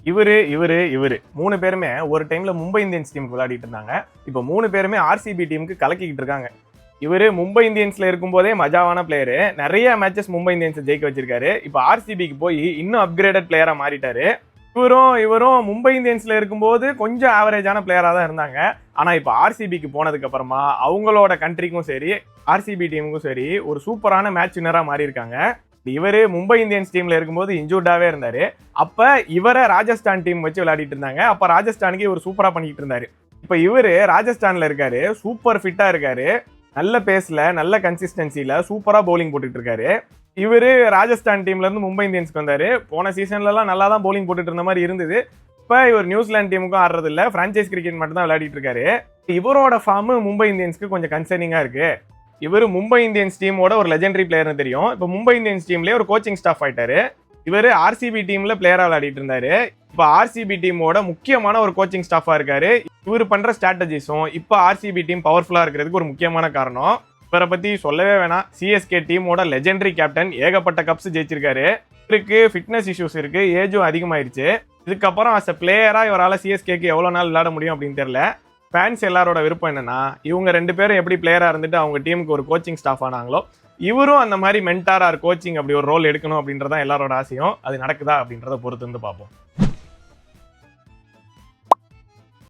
இவரு 3 பேருமே ஒரு டைம்ல மும்பை இந்தியன்ஸ் டீமுக்கு விளையாடிட்டு இருந்தாங்க. இப்போ 3 பேருமே ஆர்சிபி டீமுக்கு கலக்கிக்கிட்டு இருக்காங்க. இவரு மும்பை இந்தியன்ஸ்ல இருக்கும்போதே மஜாவான பிளேயரு. நிறைய மேட்சஸ் மும்பை இந்தியன்ஸ் ஜெயிக்க வச்சிருக்காரு. இப்போ ஆர்சிபிக்கு போய் இன்னும் அப்கிரேடட் பிளேயரா மாறிட்டாரு. இவரும் மும்பை இந்தியன்ஸ்ல இருக்கும்போது கொஞ்சம் ஆவரேஜான பிளேயரா தான் இருந்தாங்க. ஆனா இப்போ ஆர்சிபிக்கு போனதுக்கு அப்புறமா அவங்களோட கண்ட்ரிக்கும் சரி ஆர்சிபி டீமுக்கும் சரி ஒரு சூப்பரான மேட்ச் வின்னரா மாறி இருக்காங்க. இவரு மும்பை இந்தியன்ஸ் டீம்ல இருக்கும்போது இன்ஜூர்டாவே இருந்தாரு. அப்ப இவரை ராஜஸ்தான் டீம் வச்சு விளையாடிட்டு இருந்தாங்க. அப்ப ராஜஸ்தானுக்கு இவர் சூப்பரா பண்ணிட்டு இருந்தாரு. இப்ப இவரு ராஜஸ்தான்ல இருக்காரு, சூப்பர் ஃபிட்டா இருக்காரு, நல்ல பேஸ்ல நல்ல கன்சிஸ்டன்சில சூப்பரா பவுலிங் போட்டுட்டு இருக்காரு. இவரு ராஜஸ்தான் டீம்ல இருந்து மும்பை இந்தியன்ஸ்க்கு வந்தாரு. போன சீசன்ல எல்லாம் நல்லா தான் பவுலிங் போட்டுட்டு இருந்த மாதிரி இருந்தது. இப்ப இவர் நியூசிலாந்து டீமுக்கும் ஆடுறது இல்ல, பிரான்சைஸ் கிரிக்கெட் மட்டும் தான் விளையாடிட்டு இருக்காரு. இவரோட ஃபார்ம் மும்பை இந்தியன்ஸ்க்கு கொஞ்சம் கன்சர்னிங்கா இருக்கு. இவர் மும்பை இந்தியன்ஸ் டீமோட ஒரு லெஜெண்டரி பிளேயர்னு தெரியும். இப்போ மும்பை இந்தியன்ஸ் டீம்லயே ஒரு கோச்சிங் ஸ்டாஃப் ஆயிட்டாரு. இவர் ஆர்சிபி டீம்ல பிளேயரா விளையாடிட்டு இருந்தாரு. இப்போ ஆர்சிபி டீமோட முக்கியமான ஒரு கோச்சிங் ஸ்டாஃபா இருக்காரு. இவர் பண்ற ஸ்ட்ராட்டஜிஸும் இப்போ ஆர்சிபி டீம் பவர்ஃபுல்லா இருக்கிறதுக்கு ஒரு முக்கியமான காரணம். இவரை பத்தி சொல்லவே வேணாம். சிஎஸ்கே டீமோட லெஜெண்டரி கேப்டன், ஏகப்பட்ட கப்ஸ் ஜெயிச்சிருக்காரு. இவருக்கு ஃபிட்னஸ் இஷ்யூஸ் இருக்கு, ஏஜும் அதிகமாயிருச்சு. இதுக்கப்புறம் அஸ் அ பிளேயரா இவரால் சிஎஸ்கேக்கு எவ்வளவு நாள் விளையாட முடியும் அப்படின்னு தெரியல. ஃபேன்ஸ் எல்லாரோட விருப்பம் என்னன்னா, இவங்க 2 பேரும் எப்படி பிளேயரா இருந்துட்டு அவங்க டீமுக்கு ஒரு கோச்சிங் ஸ்டாஃப் ஆனாங்களோ இவரும் அந்த மாதிரி மென்டாரா கோச்சிங் அப்படி ஒரு ரோல் எடுக்கணும் அப்படின்றதான் எல்லாரோட ஆசையும். அது நடக்குதா அப்படின்றத பொறுத்து வந்து பார்ப்போம்.